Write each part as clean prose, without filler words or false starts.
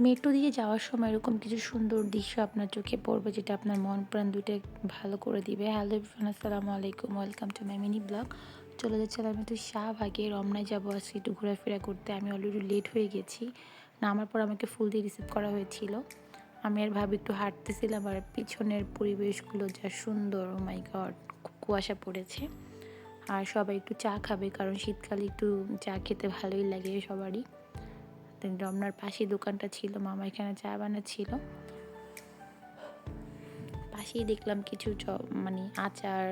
Metro দিয়ে যাওয়ার সময় এরকম কিছু সুন্দর দৃশ্য আপনার চোখে পড়বে, যেটা আপনার মন প্রাণ দুইটাই ভালো করে দিবে। হ্যালো এভরিওয়ান, আসসালামু আলাইকুম, welcome to my mini blog. চলে যাচ্ছিলাম একটু শাহবাগে, রমনায় যাবো আজকে একটু ঘোরাফেরা করতে। আমি অলরেডি লেট হয়ে গেছি। নামার পর আমাকে ফুল দিয়ে রিসিভ করা হয়েছিল। আমি আর ভাবি একটু হাঁটতেছিলাম, আর পিছনের পরিবেশগুলো যা সুন্দর, ও মাই গড, খুব কুয়াশা পড়েছে। আর সবাই একটু চা খাবে, কারণ শীতকালে একটু চা খেতে ভালোই লাগে সবারই। রমনার পাশেই দোকানটা ছিল, মামা এখানে চা বানাচ্ছিল। পাশেই দেখলাম কিছু মানে আচার,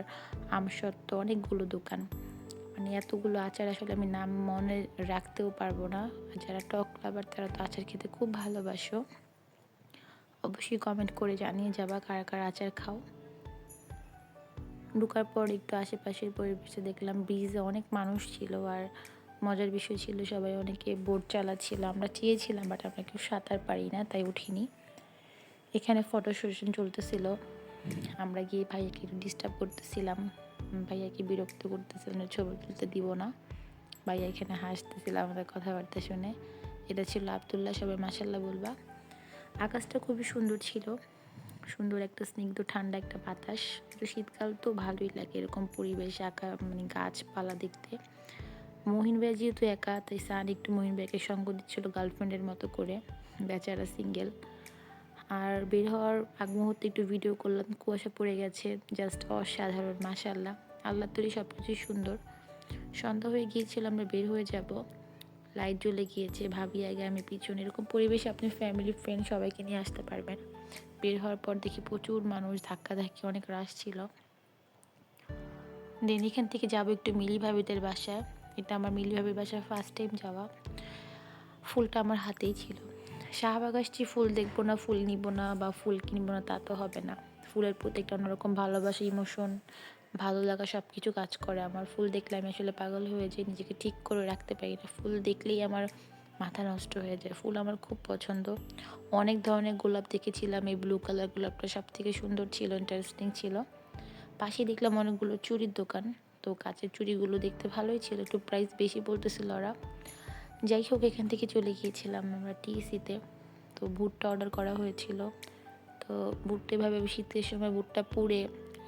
আমসত্ত্ব, অনেকগুলো দোকান। মানে এতগুলো আচার আসলে আমি নাম মনে রাখতেও পারবো না। আর যারা টক লাভার তারা তো আচার খেতে খুব ভালোবাসো। অবশ্যই কমেন্ট করে জানিয়ে যাবা কারা কারা আচার খাও। ঢোকার পর একটু আশেপাশের পরিবেশে দেখলাম ব্রিজে অনেক মানুষ ছিল, আর মজার বিষয় ছিল সবাই অনেকে বোট চালাচ্ছিল। আমরা চেয়েছিলাম, বাট আমরা কেউ সাঁতার পারি না, তাই উঠিনি। এখানে ফটো সেশন চলতেছিল। আমরা গিয়ে ভাইয়াকে একটু ডিস্টার্ব করতেছিলাম, ভাইয়াকে বিরক্ত করতেছিলাম, ছবি তুলতে দিব না। ভাইয়া এখানে হাসতেছিল আমাদের কথাবার্তা শুনে। এটা ছিল আবদুল্লাহ, সবাই মাশাল্লাহ বলবা। আকাশটা খুবই সুন্দর ছিল, সুন্দর একটা স্নিগ্ধ ঠান্ডা একটা বাতাস। তো শীতকাল তো ভালোই লাগে এরকম পরিবেশ, মানে গাছপালা দেখতে। মহিন ভাই যেহেতু একা, তাই সান একটু মহিন ভাইকে সঙ্গ দিচ্ছিল গার্লফ্রেন্ডের মতো করে, বেচারা সিঙ্গেল। আর বের হওয়ার আগ মুহূর্তে একটু ভিডিও করলাম, কুয়াশা পড়ে গেছে, জাস্ট অসাধারণ, মাশাআল্লাহ। আল্লাহ তৈরি সব কিছুই সুন্দর। সন্ধ্যা হয়ে গিয়েছিল, আমরা বের হয়ে যাব। লাইট জ্বলে গিয়েছে, ভাবি আগে আমি পিছনে। এরকম পরিবেশে আপনি ফ্যামিলি ফ্রেন্ড সবাইকে নিয়ে আসতে পারবেন। বের হওয়ার পর দেখি প্রচুর মানুষ, ধাক্কাধাক্কি অনেক রাশ ছিল। দেন এখান থেকে যাবো একটু মিলি ভাবিদের বাসায়। এটা আমার মিলি ভাবির বাসায় ফার্স্ট টাইম যাওয়া। ফুলটা আমার হাতেই ছিল। শাহবাগ আসছি, ফুল দেখবো না, ফুল নিব না বা ফুল কিনবো না, তা তো হবে না। ফুলের প্রতি একটা অন্যরকম ভালোবাসা, ইমোশন, ভালো লাগা সব কিছু কাজ করে আমার। ফুল দেখলে আমি আসলে পাগল হয়ে যাই, নিজেকে ঠিক করে রাখতে পারি না। ফুল দেখলেই আমার মাথা নষ্ট হয়ে যায়। ফুল আমার খুব পছন্দ। অনেক ধরনের গোলাপ দেখেছিলাম, এই ব্লু কালার গোলাপটা সব থেকে সুন্দর ছিল, ইন্টারেস্টিং ছিল। পাশে দেখলাম অনেকগুলো চুড়ির দোকান। তো কাচের চুড়িগুলো দেখতে ভালোই ছিল, একটু প্রাইস বেশি বলতেছিল ওরা। যাই হোক, এখান থেকে চলে গিয়েছিলাম আমরা টিএসিতে। তো ভুট্টা অর্ডার করা হয়েছিল। তো ভুট্টা এভাবে শীতের সময় ভুট্টা পুড়ে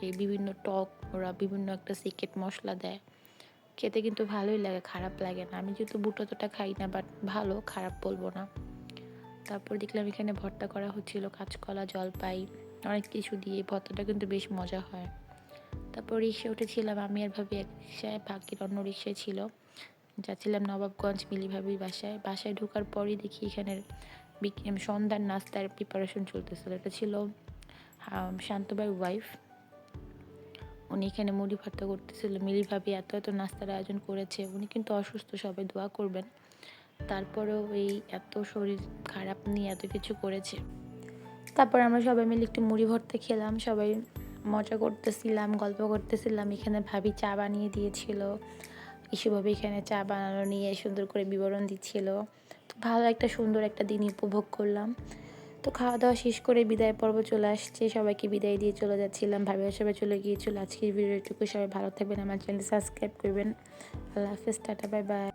এই বিভিন্ন টক, ওরা বিভিন্ন একটা সিক্রেট মশলা দেয়, খেতে কিন্তু ভালোই লাগে, খারাপ লাগে না। আমি যেহেতু ভুট্টা তোটা খাই না, বাট ভালো, খারাপ বলবো না। তারপর দেখলাম এখানে ভর্তা করা হচ্ছিল, কাঁচকলা, জলপাই, অনেক কিছু দিয়ে। ভর্তাটা কিন্তু বেশ মজা হয়। তারপর রিক্সা উঠেছিলাম আমি আর ভাবি এক রিক্সায়, ভাগ্যের অন্য রিক্সায় ছিল। যাচ্ছিলাম নবাবগঞ্জ মিলি ভাবির বাসায়। বাসায় ঢোকার পরই দেখি এখানের সন্ধ্যার নাস্তার প্রিপারেশন চলতেছিল। এটা ছিল শান্তবাই ওয়াইফ, উনি এখানে মুড়ি ভর্তা করতেছিল। মিলি ভাবি এত এত নাস্তার আয়োজন করেছে। উনি কিন্তু অসুস্থ, সবাই দোয়া করবেন। তারপরেও এই এত শরীর খারাপ নিয়ে এত কিছু করেছে। তারপর আমরা সবাই মিলে একটু মুড়ি ভর্তা খেলাম, সবাই মজা করতেছিলাম, গল্প করতেছিলাম। এখানে ভাবি চা বানিয়ে দিয়েছিল, ইস্যুভাবে এখানে চা বানানো নিয়ে সুন্দর করে বিবরণ দিচ্ছিল। তো ভালো একটা সুন্দর একটা দিন উপভোগ করলাম। তো খাওয়া দাওয়া শেষ করে বিদায় পর্ব চলে আসছে, সবাইকে বিদায় দিয়ে চলে যাচ্ছিলাম। ভাবিরা সবাই চলে গিয়েছিল। আজকের ভিডিওটুকু, সবাই ভালো থাকবেন, আমার চ্যানেল সাবস্ক্রাইব করবেন। আল্লাহ হাফেজ, টাটা, বাই বাই।